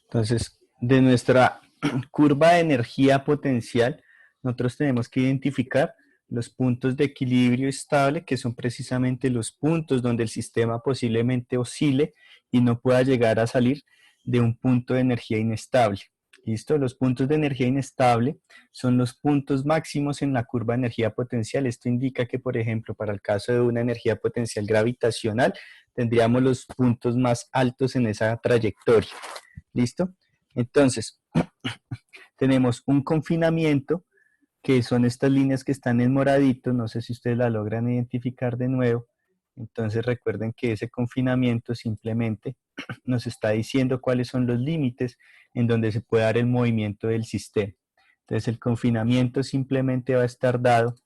Entonces, de nuestra curva de energía potencial, nosotros tenemos que identificar los puntos de equilibrio estable, que son precisamente los puntos donde el sistema posiblemente oscile y no pueda llegar a salir de un punto de energía inestable. ¿Listo? Los puntos de energía inestable son los puntos máximos en la curva de energía potencial. Esto indica que, por ejemplo, para el caso de una energía potencial gravitacional, tendríamos los puntos más altos en esa trayectoria. ¿Listo? Entonces, tenemos un confinamiento, que son estas líneas que están en moradito, no sé si ustedes la logran identificar de nuevo. Entonces recuerden que ese confinamiento simplemente nos está diciendo cuáles son los límites en donde se puede dar el movimiento del sistema. Entonces el confinamiento simplemente va a estar dado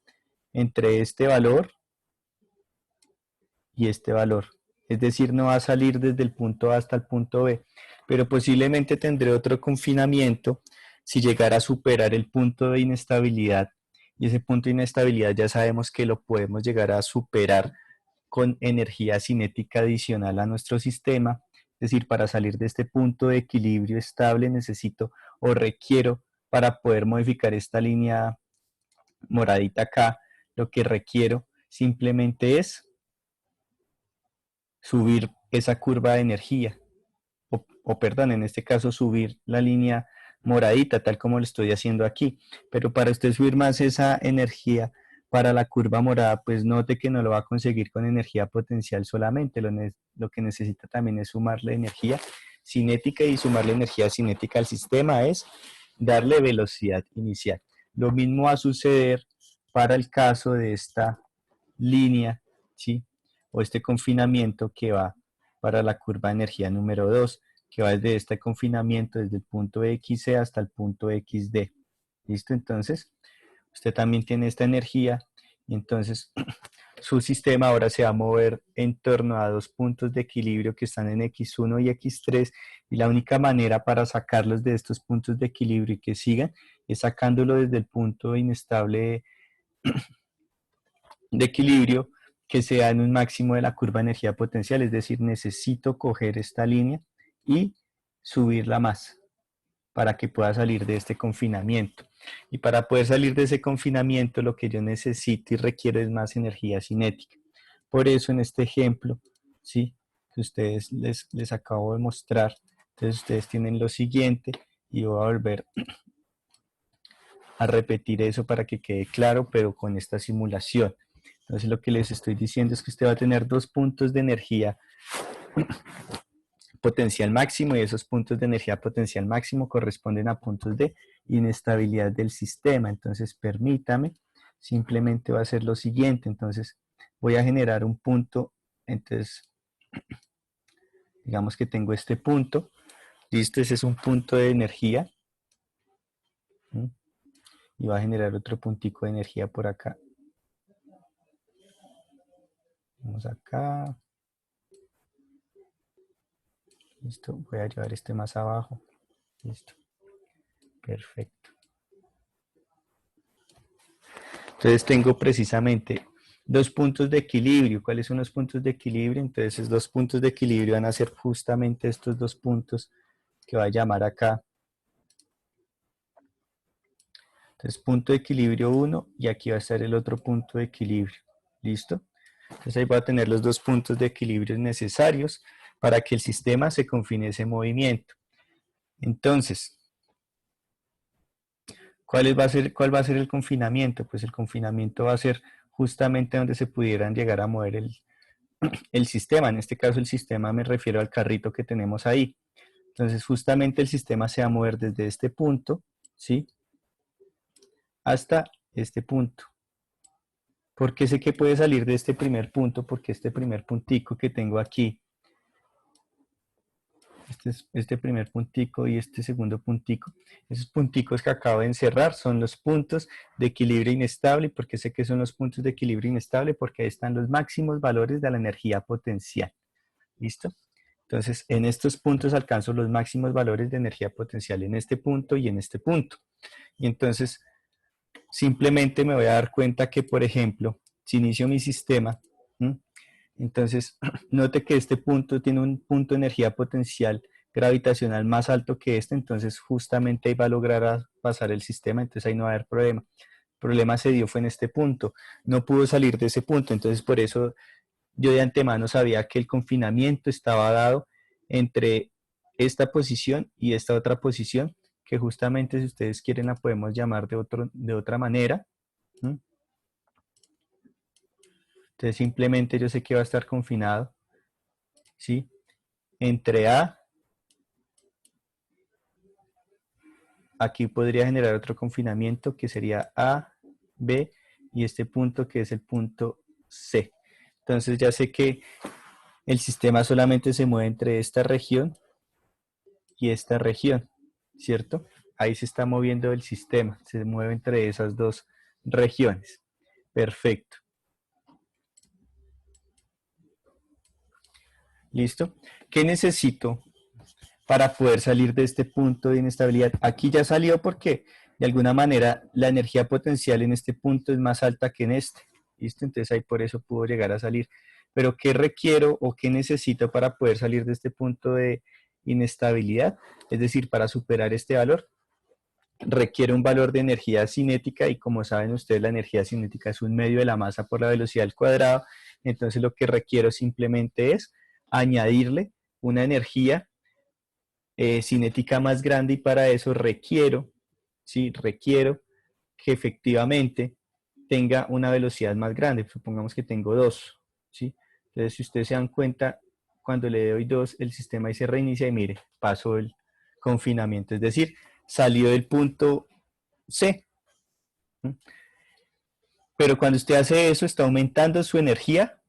entre este valor y este valor. Es decir, no va a salir desde el punto A hasta el punto B, pero posiblemente tendré otro confinamiento si llegara a superar el punto de inestabilidad. Y ese punto de inestabilidad ya sabemos que lo podemos llegar a superar con energía cinética adicional a nuestro sistema. Es decir, para salir de este punto de equilibrio estable necesito o requiero, para poder modificar esta línea moradita acá, lo que requiero simplemente es subir esa curva de energía, o perdón, en este caso subir la línea moradita, tal como lo estoy haciendo aquí. Pero para usted subir más esa energía para la curva morada, pues note que no lo va a conseguir con energía potencial solamente, lo que necesita también es sumarle energía cinética, y sumarle energía cinética al sistema es darle velocidad inicial. Lo mismo va a suceder para el caso de esta línea, ¿sí? O este confinamiento que va para la curva de energía número 2, que va desde este confinamiento, desde el punto XC hasta el punto XD. ¿Listo? Entonces, usted también tiene esta energía y entonces su sistema ahora se va a mover en torno a dos puntos de equilibrio que están en X1 y X3, y la única manera para sacarlos de estos puntos de equilibrio y que sigan es sacándolo desde el punto inestable de equilibrio que sea en un máximo de la curva de energía potencial. Es decir, necesito coger esta línea y subirla más para que pueda salir de este confinamiento. Y para poder salir de ese confinamiento, lo que yo necesito y requiero es más energía cinética. Por eso en este ejemplo, ¿sí?, que ustedes les acabo de mostrar, entonces ustedes tienen lo siguiente, y voy a volver a repetir eso para que quede claro, pero con esta simulación. Entonces lo que les estoy diciendo es que usted va a tener dos puntos de energía potencial máximo, y esos puntos de energía potencial máximo corresponden a puntos de inestabilidad del sistema. Entonces permítame, simplemente va a ser lo siguiente. Entonces voy a generar un punto, entonces digamos que tengo este punto, listo, ese es un punto de energía, ¿sí?, y va a generar otro puntico de energía por acá. Vamos acá. Listo, voy a llevar este más abajo. Listo. Perfecto. Entonces tengo precisamente dos puntos de equilibrio. ¿Cuáles son los puntos de equilibrio? Entonces esos dos puntos de equilibrio van a ser justamente estos dos puntos que voy a llamar acá. Entonces punto de equilibrio 1, y aquí va a estar el otro punto de equilibrio. ¿Listo? Entonces ahí voy a tener los dos puntos de equilibrio necesarios para que el sistema se confine ese movimiento. Entonces, ¿cuál va a ser el confinamiento? Pues el confinamiento va a ser justamente donde se pudieran llegar a mover el sistema. En este caso el sistema me refiero al carrito que tenemos ahí. Entonces justamente el sistema se va a mover desde este punto, ¿sí?, hasta este punto. ¿Por qué sé que puede salir de este primer punto? Porque este primer puntico que tengo aquí, este primer puntico y este segundo puntico, esos punticos que acabo de encerrar son los puntos de equilibrio inestable. ¿Por qué sé que son los puntos de equilibrio inestable? Porque ahí están los máximos valores de la energía potencial. ¿Listo? Entonces, en estos puntos alcanzo los máximos valores de energía potencial, en este punto y en este punto. Y entonces, simplemente me voy a dar cuenta que, por ejemplo, si inicio mi sistema, ¿m? Entonces, note que este punto tiene un punto de energía potencial gravitacional más alto que este, entonces justamente ahí va a lograr pasar el sistema, entonces ahí no va a haber problema. El problema se dio fue en este punto, no pudo salir de ese punto, entonces por eso yo de antemano sabía que el confinamiento estaba dado entre esta posición y esta otra posición, que justamente si ustedes quieren la podemos llamar de otra manera. ¿Mm? Entonces simplemente yo sé que va a estar confinado, ¿sí? Entre A, aquí podría generar otro confinamiento que sería A, B y este punto que es el punto C. Entonces ya sé que el sistema solamente se mueve entre esta región y esta región, ¿cierto? Ahí se está moviendo el sistema, se mueve entre esas dos regiones. Perfecto. ¿Listo? ¿Qué necesito para poder salir de este punto de inestabilidad? Aquí ya salió porque de alguna manera la energía potencial en este punto es más alta que en este. ¿Listo? Entonces ahí por eso pudo llegar a salir. Pero ¿qué requiero o qué necesito para poder salir de este punto de inestabilidad? Es decir, para superar este valor, requiere un valor de energía cinética y como saben ustedes la energía cinética es un medio de la masa por la velocidad al cuadrado, entonces lo que requiero simplemente es añadirle una energía cinética más grande y para eso requiero, ¿sí? Requiero que efectivamente tenga una velocidad más grande, supongamos que tengo 2, ¿sí? Entonces si ustedes se dan cuenta, cuando le doy 2 el sistema ahí se reinicia y mire, pasó el confinamiento, es decir, salió del punto C. Pero cuando usted hace eso, está aumentando su energía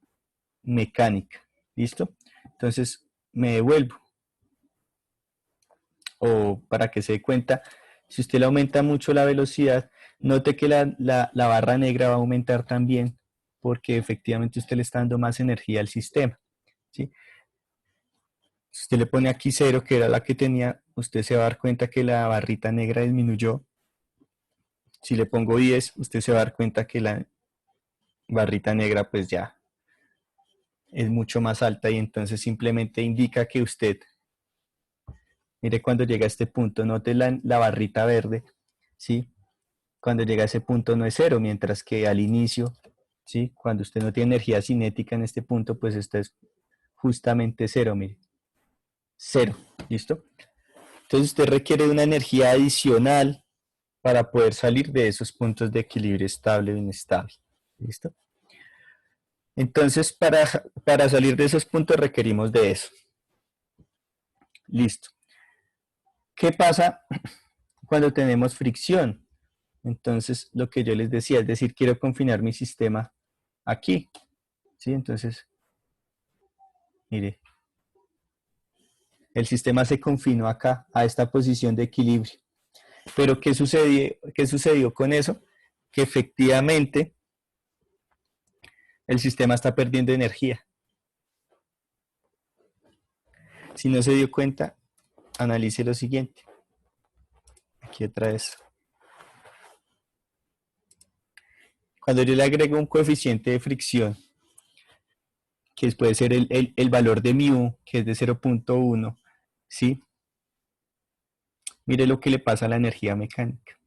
mecánica. ¿Listo? Entonces, me devuelvo. O para que se dé cuenta, si usted le aumenta mucho la velocidad, note que la barra negra va a aumentar también, porque efectivamente usted le está dando más energía al sistema. ¿Sí? Si usted le pone aquí 0, que era la que tenía, usted se va a dar cuenta que la barrita negra disminuyó. Si le pongo 10, usted se va a dar cuenta que la barrita negra pues ya es mucho más alta y entonces simplemente indica que usted, mire cuando llega a este punto, note la barrita verde, ¿sí? Cuando llega a ese punto no es 0, mientras que al inicio, ¿sí? Cuando usted no tiene energía cinética en este punto, pues esto es justamente 0, mire, 0, ¿listo? Entonces usted requiere de una energía adicional para poder salir de esos puntos de equilibrio estable o inestable, ¿listo? Entonces, para salir de esos puntos requerimos de eso. Listo. ¿Qué pasa cuando tenemos fricción? Entonces, lo que yo les decía, es decir, quiero confinar mi sistema aquí. ¿Sí? Entonces, mire, el sistema se confinó acá, a esta posición de equilibrio. Pero qué sucedió con eso? Que efectivamente el sistema está perdiendo energía. Si no se dio cuenta, analice lo siguiente. Aquí otra vez. Cuando yo le agrego un coeficiente de fricción, que puede ser el valor de mu, que es de 0.1, ¿sí? Mire lo que le pasa a la energía mecánica.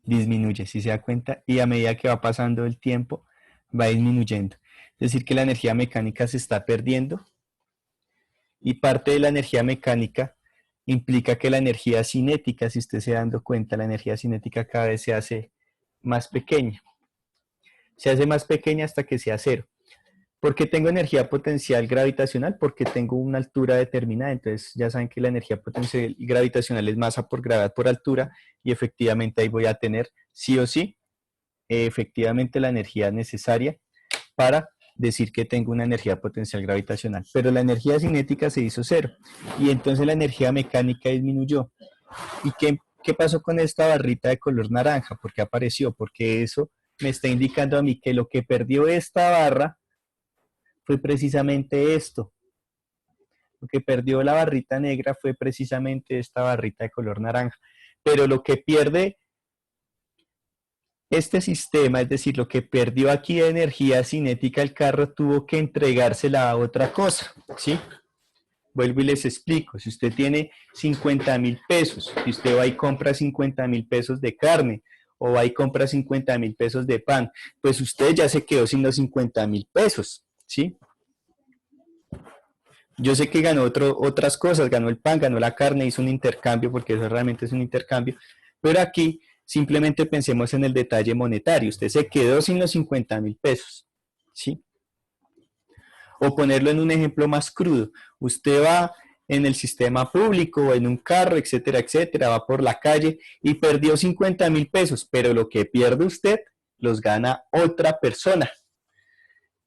Disminuye, si se da cuenta, y a medida que va pasando el tiempo, va disminuyendo. Es decir, que la energía mecánica se está perdiendo y parte de la energía mecánica implica que la energía cinética, si usted se da dando cuenta, la energía cinética cada vez se hace más pequeña. Se hace más pequeña hasta que sea cero. ¿Por qué tengo energía potencial gravitacional? Porque tengo una altura determinada. Entonces ya saben que la energía potencial gravitacional es masa por gravedad por altura y efectivamente ahí voy a tener sí o sí efectivamente la energía necesaria para decir que tengo una energía potencial gravitacional. Pero la energía cinética se hizo cero y entonces la energía mecánica disminuyó. ¿Y qué pasó con esta barrita de color naranja? ¿Por qué apareció? Porque eso me está indicando a mí que lo que perdió esta barra fue precisamente esto. Lo que perdió la barrita negra fue precisamente esta barrita de color naranja. Pero lo que pierde este sistema, es decir, lo que perdió aquí de energía cinética el carro, tuvo que entregársela a otra cosa, ¿sí? Vuelvo y les explico. Si usted tiene 50.000 pesos, y usted va y compra 50.000 pesos de carne, o va y compra 50.000 pesos de pan, pues usted ya se quedó sin los 50.000 pesos, ¿sí? Yo sé que ganó otras cosas, ganó el pan, ganó la carne, hizo un intercambio, porque eso realmente es un intercambio, pero aquí simplemente pensemos en el detalle monetario. Usted se quedó sin los 50.000 pesos, ¿sí? O ponerlo en un ejemplo más crudo, usted va en el sistema público o en un carro, etcétera, etcétera, va por la calle y perdió 50.000 pesos, pero lo que pierde usted los gana otra persona,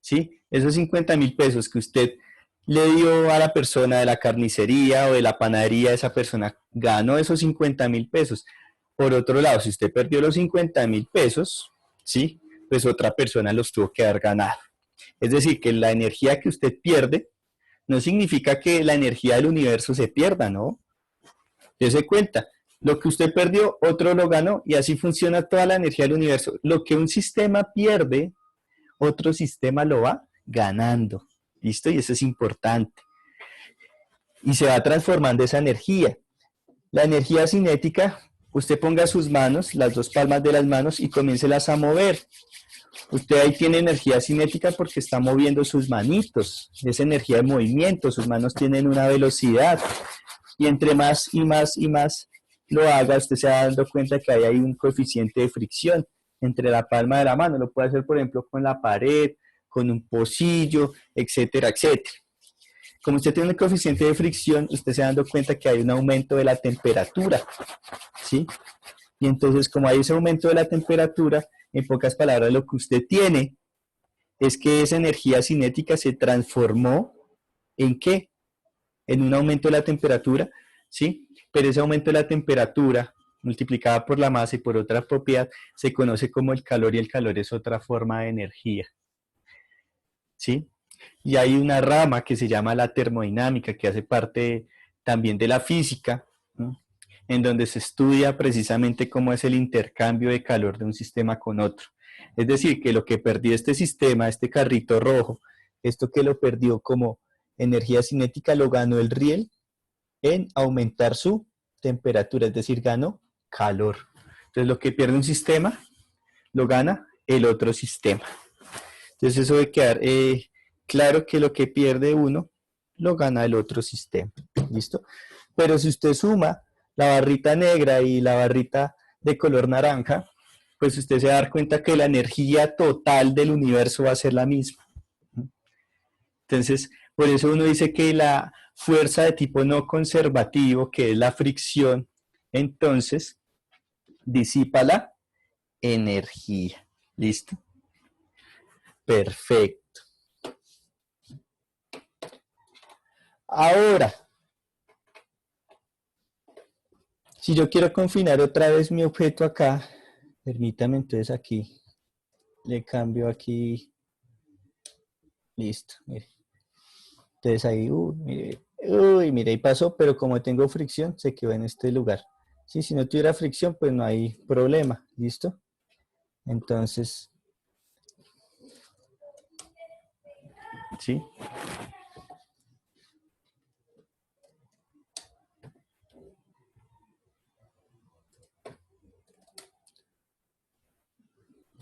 ¿sí? Esos 50.000 pesos que usted le dio a la persona de la carnicería o de la panadería, esa persona ganó esos 50.000 pesos. Por otro lado, si usted perdió los 50.000 pesos, ¿sí? Pues otra persona los tuvo que haber ganado. Es decir, que la energía que usted pierde no significa que la energía del universo se pierda, ¿no? Dese cuenta, lo que usted perdió, otro lo ganó, y así funciona toda la energía del universo. Lo que un sistema pierde, otro sistema lo va ganando. ¿Listo? Y eso es importante. Y se va transformando esa energía. La energía cinética, usted ponga sus manos, las dos palmas de las manos, y comiéncelas a mover. Usted ahí tiene energía cinética porque está moviendo sus manitos, es energía de movimiento, sus manos tienen una velocidad, y entre más y más y más lo haga, usted se va dando cuenta que hay ahí un coeficiente de fricción entre la palma de la mano. Lo puede hacer, por ejemplo, con la pared, con un pocillo, etcétera, etcétera. Como usted tiene un coeficiente de fricción, usted se va dando cuenta que hay un aumento de la temperatura, ¿sí? Y entonces, como hay ese aumento de la temperatura, en pocas palabras, lo que usted tiene es que esa energía cinética se transformó ¿en qué? En un aumento de la temperatura, ¿sí? Pero ese aumento de la temperatura multiplicada por la masa y por otra propiedad se conoce como el calor, y el calor es otra forma de energía, ¿sí? Y hay una rama que se llama la termodinámica, que hace parte también de la física, ¿no? En donde se estudia precisamente cómo es el intercambio de calor de un sistema con otro. Es decir, que lo que perdió este sistema, este carrito rojo, esto que lo perdió como energía cinética, lo ganó el riel en aumentar su temperatura, es decir, ganó calor. Entonces, lo que pierde un sistema, lo gana el otro sistema. Entonces, eso debe quedar claro, que lo que pierde uno, lo gana el otro sistema. ¿Listo? Pero si usted suma la barrita negra y la barrita de color naranja, pues usted se va a dar cuenta que la energía total del universo va a ser la misma. Entonces, por eso uno dice que la fuerza de tipo no conservativo, que es la fricción, entonces disipa la energía. ¿Listo? Perfecto. Ahora, si yo quiero confinar otra vez mi objeto acá, permítame, entonces aquí le cambio aquí. Listo, mire. Entonces ahí, mire, ahí pasó, pero como tengo fricción, se quedó en este lugar. Sí, si no tuviera fricción, pues no hay problema. ¿Listo? Entonces, ¿sí?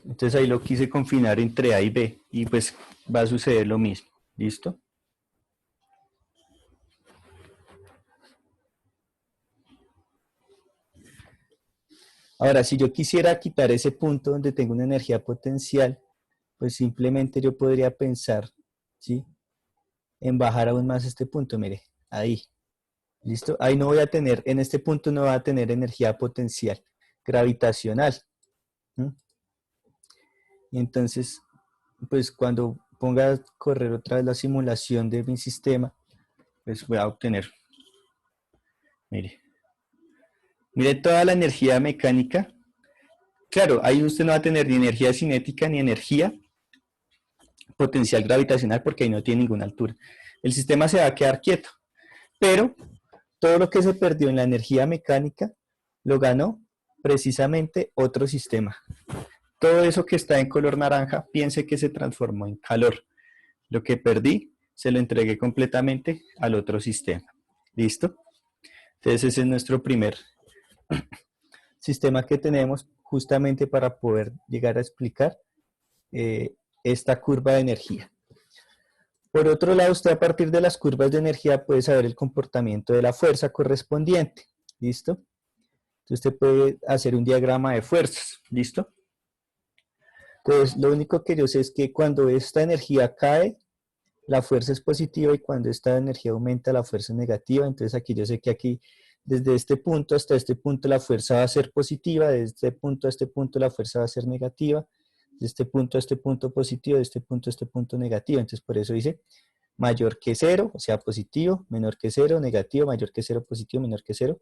Entonces ahí lo quise confinar entre A y B, y pues va a suceder lo mismo. ¿Listo? Ahora, si yo quisiera quitar ese punto donde tengo una energía potencial, pues simplemente yo podría pensar, ¿sí?, en bajar aún más este punto, mire, ahí. ¿Listo? Ahí no voy a tener, en este punto no va a tener energía potencial gravitacional. ¿Mm? Y entonces, pues cuando ponga a correr otra vez la simulación de mi sistema, pues voy a obtener, mire toda la energía mecánica. Claro, ahí usted no va a tener ni energía cinética ni energía potencial gravitacional, porque ahí no tiene ninguna altura. El sistema se va a quedar quieto, pero todo lo que se perdió en la energía mecánica lo ganó precisamente otro sistema. todo eso que está en color naranja, piense que se transformó en calor. Lo que perdí, se lo entregué completamente al otro sistema. ¿Listo? Entonces ese es nuestro primer sistema que tenemos justamente para poder llegar a explicar esta curva de energía. Por otro lado, usted a partir de las curvas de energía puede saber el comportamiento de la fuerza correspondiente. ¿Listo? Entonces usted puede hacer un diagrama de fuerzas. ¿Listo? Entonces lo único que yo sé es que cuando esta energía cae, la fuerza es positiva y cuando esta energía aumenta, la fuerza es negativa. Entonces aquí yo sé que aquí, desde este punto hasta este punto, la fuerza va a ser positiva, desde este punto a este punto, la fuerza va a ser negativa, de este punto a este punto positivo, de este punto a este punto negativo. Entonces por eso dice mayor que cero, o sea positivo, menor que cero, negativo, mayor que cero, positivo, menor que cero,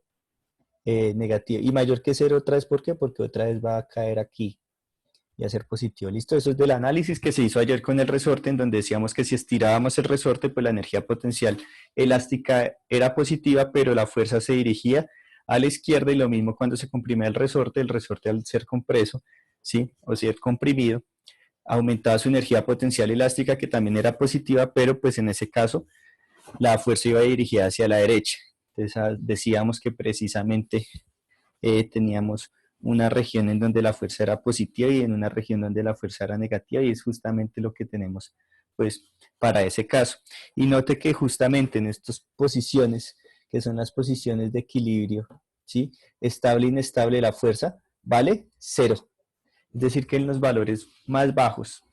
negativo. Y mayor que cero otra vez, ¿por qué? Porque otra vez va a caer aquí y a ser positivo. ¿Listo? Eso es del análisis que se hizo ayer con el resorte, en donde decíamos que si estirábamos el resorte, pues la energía potencial elástica era positiva, pero la fuerza se dirigía a la izquierda, y lo mismo cuando se comprimía el resorte al ser compreso, ¿sí? O ser comprimido, aumentaba su energía potencial elástica, que también era positiva, pero pues en ese caso la fuerza iba dirigida hacia la derecha. Entonces decíamos que precisamente teníamos una región en donde la fuerza era positiva y en una región donde la fuerza era negativa, y es justamente lo que tenemos pues para ese caso. Y note que justamente en estas posiciones, que son las posiciones de equilibrio, ¿sí? Estable e inestable, la fuerza vale cero. Es decir, que en los valores más bajos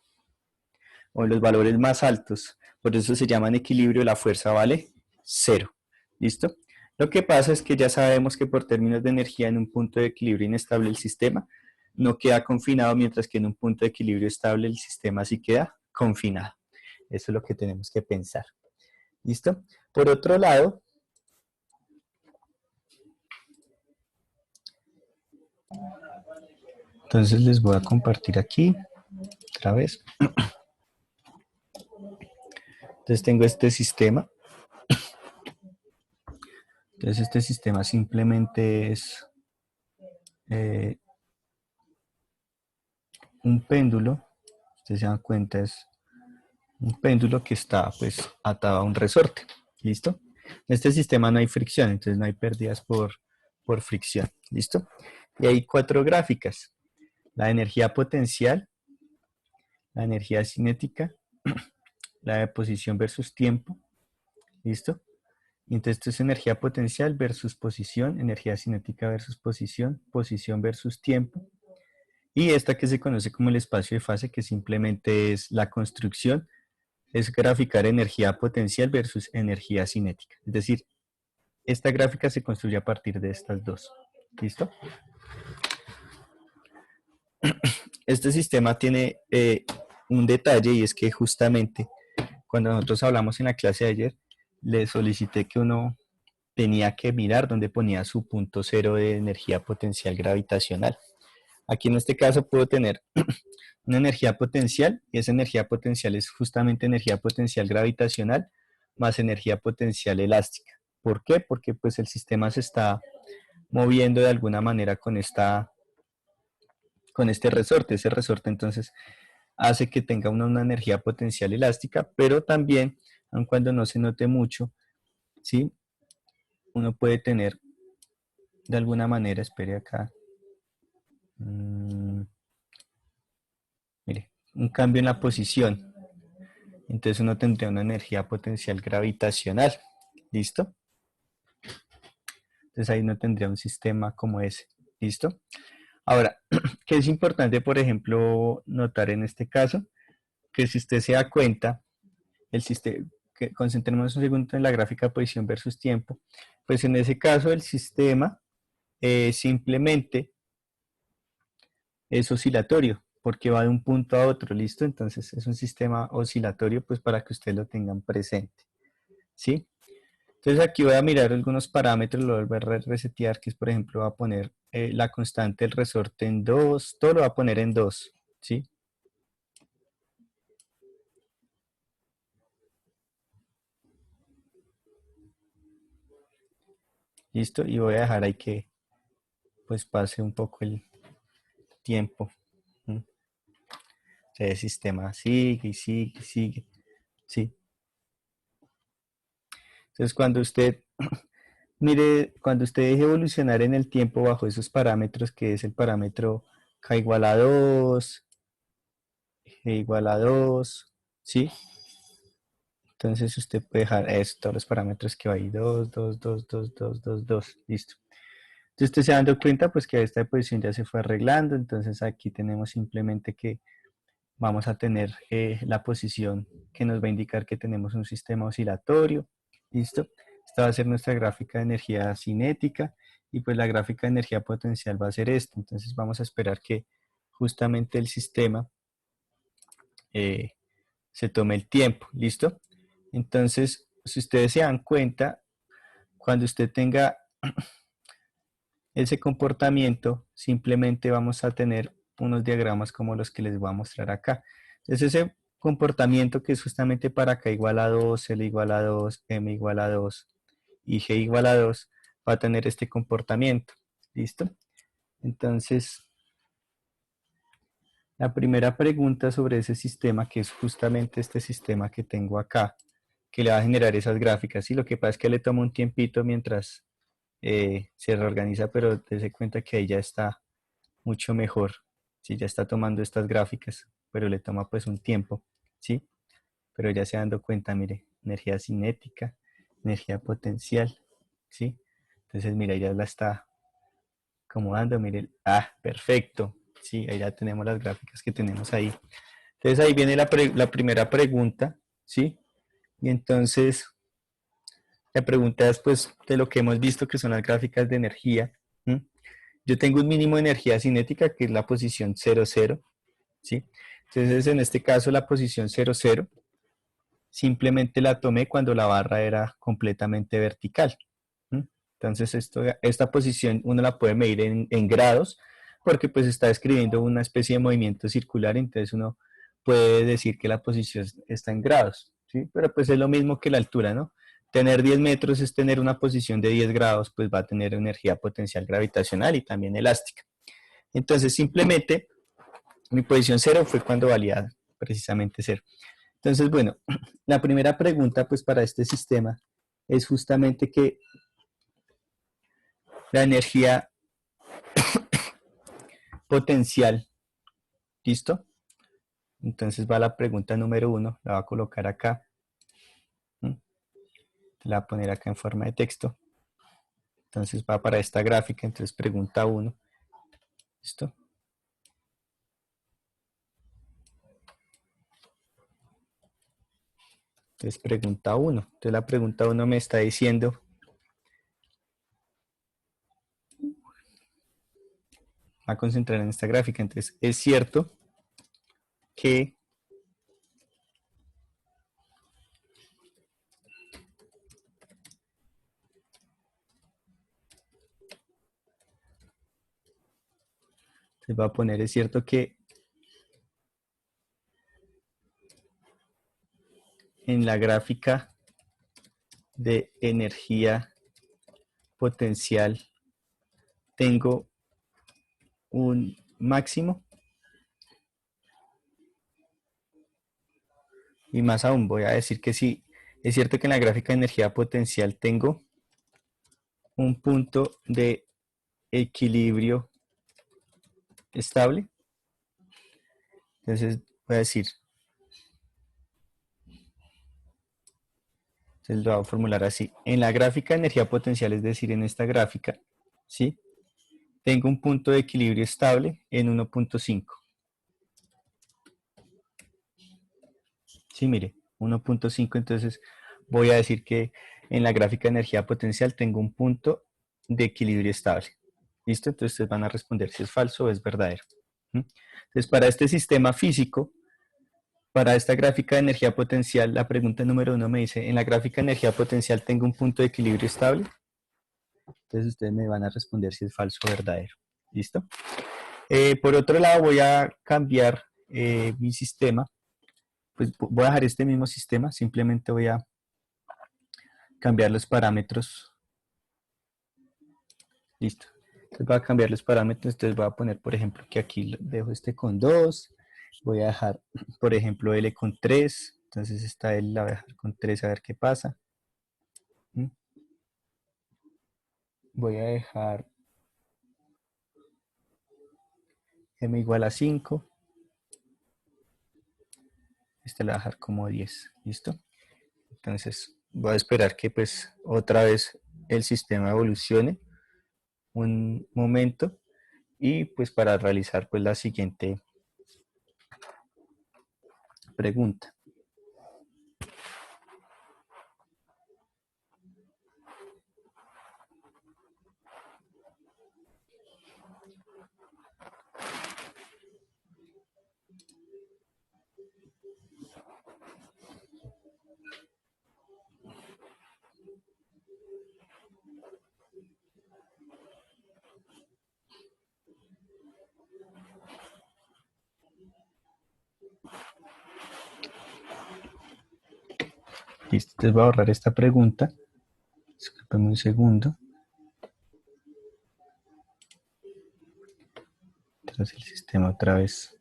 o en los valores más altos, por eso se llama en equilibrio, la fuerza vale cero. ¿Listo? Lo que pasa es que ya sabemos que por términos de energía en un punto de equilibrio inestable el sistema no queda confinado, mientras que en un punto de equilibrio estable el sistema sí queda confinado. Eso es lo que tenemos que pensar. ¿Listo? Por otro lado, entonces les voy a compartir aquí otra vez. Entonces tengo este sistema. Entonces este sistema simplemente es un péndulo. Ustedes se dan cuenta, es un péndulo que está pues atado a un resorte. ¿Listo? En este sistema no hay fricción, entonces no hay pérdidas por fricción. ¿Listo? Y hay 4 gráficas: la energía potencial, la energía cinética, la de posición versus tiempo. ¿Listo? Y entonces esto es energía potencial versus posición, energía cinética versus posición, posición versus tiempo. Y esta que se conoce como el espacio de fase, que simplemente es la construcción, es graficar energía potencial versus energía cinética. Es decir, esta gráfica se construye a partir de estas dos. ¿Listo? Este sistema tiene un detalle, y es que justamente cuando nosotros hablamos en la clase de ayer, le solicité que uno tenía que mirar dónde ponía su punto cero de energía potencial gravitacional. Aquí en este caso puedo tener una energía potencial, y esa energía potencial es justamente energía potencial gravitacional más energía potencial elástica. ¿Por qué? Porque pues el sistema se está moviendo de alguna manera con este resorte. Ese resorte entonces hace que tenga una energía potencial elástica, pero también, aun cuando no se note mucho, ¿sí? Uno puede tener de alguna manera, espere acá, mire, un cambio en la posición. Entonces uno tendría una energía potencial gravitacional. ¿Listo? Entonces ahí no tendría un sistema como ese. ¿Listo? Ahora, ¿qué es importante, por ejemplo, notar en este caso? Que si usted se da cuenta, el sistema, que concentrémonos un segundo en la gráfica posición versus tiempo, pues en ese caso el sistema simplemente es oscilatorio, porque va de un punto a otro. ¿Listo? Entonces es un sistema oscilatorio, pues para que ustedes lo tengan presente. ¿Sí? Entonces aquí voy a mirar algunos parámetros, lo voy a resetear, que es, por ejemplo, voy a poner la constante del resorte en 2, todo lo voy a poner en 2, ¿sí? Listo, y voy a dejar ahí que pues pase un poco el tiempo. ¿Mm? El sistema sigue y sigue y sigue, ¿sí? Entonces, cuando usted, mire, cuando usted deje evolucionar en el tiempo bajo esos parámetros, que es el parámetro k igual a 2, g igual a 2, ¿sí? Entonces usted puede dejar todos los parámetros que va ahí, 2, 2, 2, 2, 2, 2, 2, listo. Entonces usted se dando cuenta pues que esta posición ya se fue arreglando, entonces aquí tenemos simplemente que vamos a tener la posición que nos va a indicar que tenemos un sistema oscilatorio, listo. Esta va a ser nuestra gráfica de energía cinética y pues la gráfica de energía potencial va a ser esta, entonces vamos a esperar que justamente el sistema eh, se tome el tiempo, ¿listo? Entonces, si ustedes se dan cuenta, cuando usted tenga ese comportamiento, simplemente vamos a tener unos diagramas como los que les voy a mostrar acá. Entonces, ese comportamiento que es justamente para k igual a 2, L igual a 2, M igual a 2 y G igual a 2, va a tener este comportamiento, ¿listo? Entonces, la primera pregunta sobre ese sistema, que es justamente este sistema que tengo acá, que le va a generar esas gráficas. Y lo que pasa es que le toma un tiempito mientras se reorganiza, pero dése cuenta que ahí ya está mucho mejor. Sí, ya está tomando estas gráficas, pero le toma pues un tiempo, ¿sí? Pero ya se dando cuenta, mire, energía cinética, energía potencial, ¿sí? Entonces, mira, ya la está acomodando, mire, perfecto, sí, ahí ya tenemos las gráficas que tenemos ahí. Entonces ahí viene la primera pregunta, ¿sí? Y entonces la pregunta es pues de lo que hemos visto que son las gráficas de energía. ¿Mm? Yo tengo un mínimo de energía cinética que es la posición 0, 0, ¿sí? Entonces en este caso la posición 0, 0 simplemente la tomé cuando la barra era completamente vertical. ¿Mm? Entonces esta posición uno la puede medir en grados porque pues está describiendo una especie de movimiento circular, entonces uno puede decir que la posición está en grados, ¿sí? Pero pues es lo mismo que la altura, ¿no? Tener 10 metros es tener una posición de 10 grados, pues va a tener energía potencial gravitacional y también elástica. Entonces simplemente mi posición cero fue cuando valía precisamente cero. Entonces, bueno, la primera pregunta pues para este sistema es justamente que la energía potencial, ¿listo? Entonces va la pregunta número 1, la va a colocar acá, ¿m? La va a poner acá en forma de texto. Entonces va para esta gráfica, entonces pregunta 1, ¿listo? Entonces pregunta 1, entonces la pregunta 1 me está diciendo, va a concentrar en esta gráfica, entonces es cierto que se va a poner, es cierto que en la gráfica de energía potencial tengo un máximo y más aún voy a decir que sí, es cierto que en la gráfica de energía potencial tengo un punto de equilibrio estable. Entonces voy a decir, entonces lo voy a formular así. En la gráfica de energía potencial, es decir, en esta gráfica, ¿sí? Tengo un punto de equilibrio estable en 1.5. Sí, mire, 1.5, entonces voy a decir que en la gráfica de energía potencial tengo un punto de equilibrio estable. ¿Listo? Entonces ustedes van a responder si es falso o es verdadero. ¿Mm? Entonces, para este sistema físico, para esta gráfica de energía potencial, la pregunta número 1 me dice, ¿en la gráfica de energía potencial tengo un punto de equilibrio estable? Entonces ustedes me van a responder si es falso o verdadero. ¿Listo? Por otro lado, voy a cambiar mi sistema. Pues voy a dejar este mismo sistema, simplemente voy a cambiar los parámetros. Listo. Entonces voy a cambiar los parámetros, entonces voy a poner, por ejemplo, que aquí dejo este con 2, Voy a dejar, por ejemplo, L con 3. Entonces esta L la voy a dejar con 3 a ver qué pasa. Voy a dejar M igual a 5. Esta la voy a dejar como 10. ¿Listo? Entonces voy a esperar que pues otra vez el sistema evolucione un momento y pues para realizar pues la siguiente pregunta. Listo, entonces voy a borrar esta pregunta. Disculpenme un segundo. Entonces el sistema otra vez.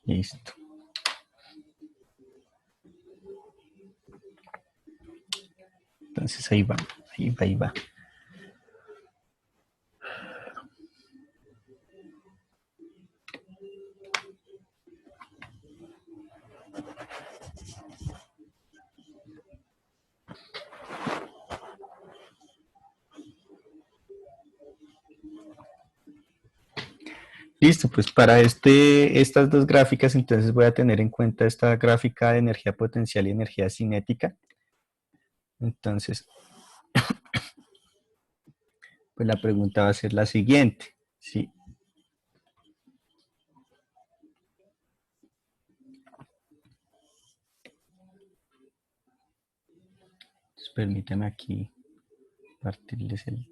Listo. Entonces ahí va, ahí va, ahí va. Listo, pues para estas dos gráficas, entonces voy a tener en cuenta esta gráfica de energía potencial y energía cinética. Entonces, pues la pregunta va a ser la siguiente. ¿Sí? Entonces, permítame aquí partirles el...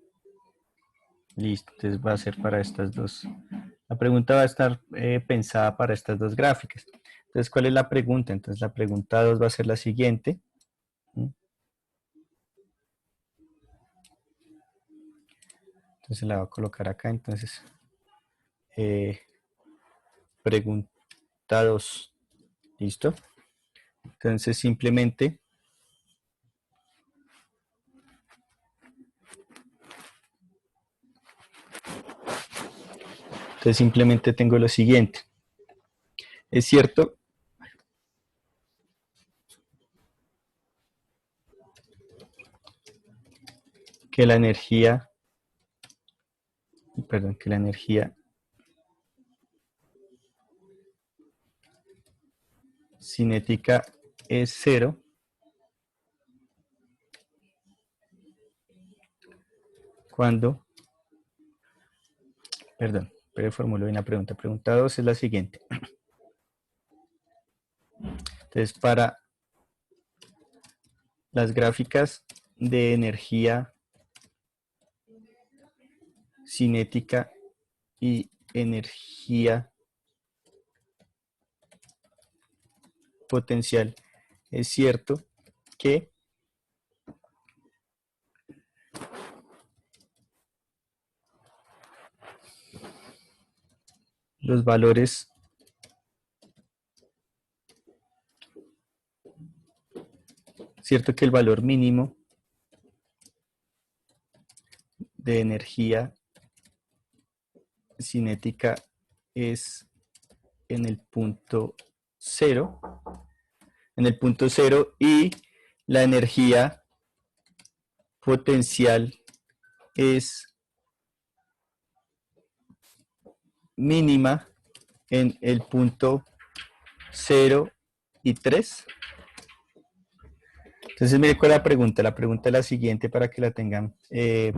Listo, entonces va a ser para estas dos. La pregunta va a estar pensada para estas dos gráficas. Entonces, ¿cuál es la pregunta? Entonces, la pregunta 2 va a ser la siguiente. Entonces, la voy a colocar acá. Entonces, pregunta 2. ¿Listo? Entonces, simplemente tengo lo siguiente. Es cierto que la energía, cinética es 0 cuando, reformulo bien la pregunta. Pregunta 2 es la siguiente. Entonces, para las gráficas de energía cinética y energía potencial, es cierto que los valores cierto que el valor mínimo de energía cinética es en el punto 0, y la energía potencial es mínima en el punto 0 y 3. Entonces mire con la pregunta es la siguiente para que la tengan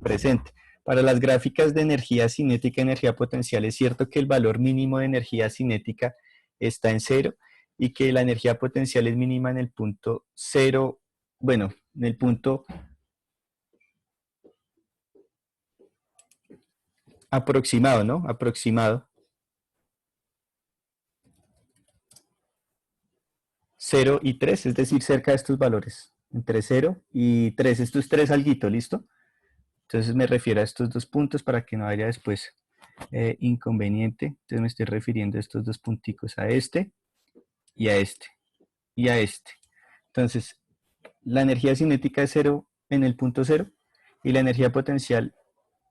presente. Para las gráficas de energía cinética y energía potencial, es cierto que el valor mínimo de energía cinética está en 0 y que la energía potencial es mínima en el punto 0, bueno, en el punto aproximado, ¿no? Aproximado. 0 y 3, es decir, cerca de estos valores, entre 0 y 3. Esto es 3 alguito, ¿listo? Entonces me refiero a estos dos puntos para que no haya después inconveniente. Entonces me estoy refiriendo a estos dos punticos, a este y a este y a este. Entonces, la energía cinética es cero en el punto cero y la energía potencial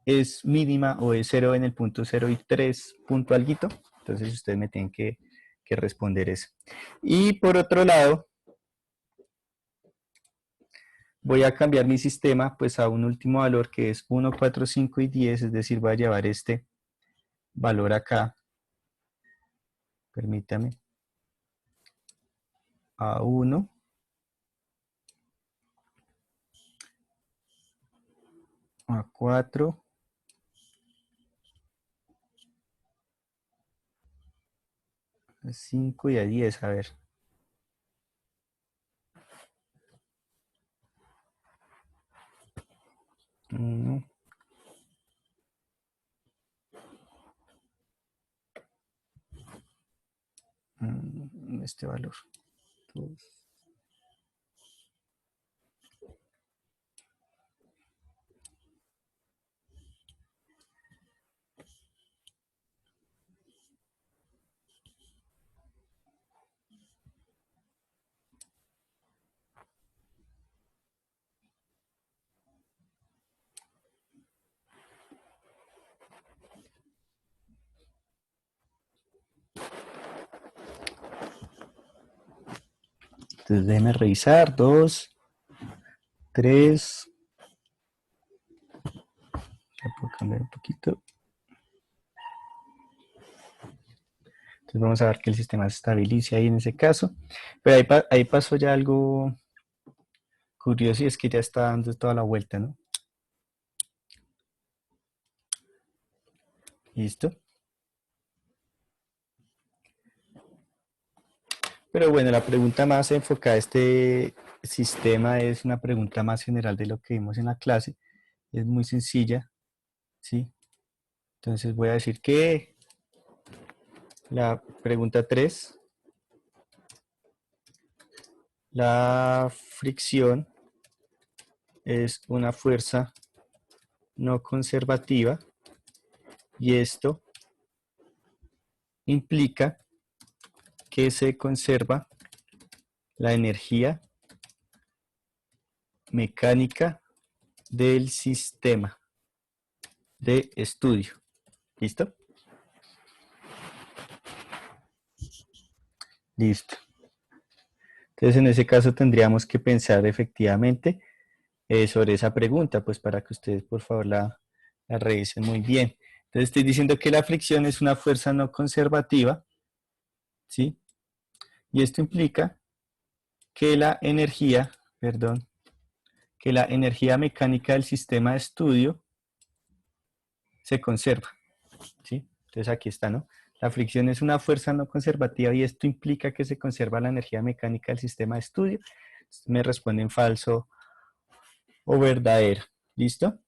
es mínima o es cero en el punto cero y 3 punto alguito. Entonces ustedes me tienen que responder eso. Y por otro lado, voy a cambiar mi sistema pues a un último valor que es 1, 4, 5 y 10, es decir, voy a llevar este valor acá, permítame, a 1, a 4, a 5 y a 10, a ver. Uno, este valor. 2. Entonces déjeme revisar. 2, 3. Ya puedo cambiar un poquito. Entonces vamos a ver que el sistema se estabilice ahí en ese caso. Pero ahí pasó ya algo curioso y es que ya está dando toda la vuelta, ¿no? ¿Listo? Pero bueno, la pregunta más enfocada a este sistema es una pregunta más general de lo que vimos en la clase. Es muy sencilla, ¿sí? Entonces voy a decir que la pregunta 3, la fricción es una fuerza no conservativa y esto implica que se conserva la energía mecánica del sistema de estudio. ¿Listo? Listo. Entonces en ese caso tendríamos que pensar efectivamente sobre esa pregunta, pues para que ustedes por favor la revisen muy bien. Entonces estoy diciendo que la fricción es una fuerza no conservativa, ¿sí? Y esto implica que la energía, perdón, que la energía mecánica del sistema de estudio se conserva, ¿sí? Entonces aquí está, ¿no? La fricción es una fuerza no conservativa y esto implica que se conserva la energía mecánica del sistema de estudio. Me responden falso o verdadero. ¿Listo?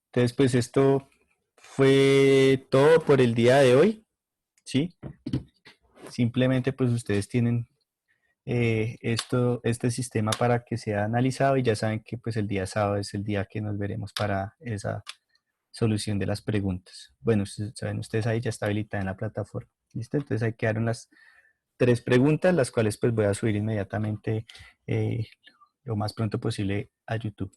Entonces, pues esto fue todo por el día de hoy, ¿sí? Simplemente pues ustedes tienen este sistema para que sea analizado y ya saben que pues el día sábado es el día que nos veremos para esa solución de las preguntas. Bueno, saben ustedes ahí ya está habilitada en la plataforma. ¿Listo? Entonces ahí quedaron las 3 preguntas, las cuales pues voy a subir inmediatamente lo más pronto posible a YouTube.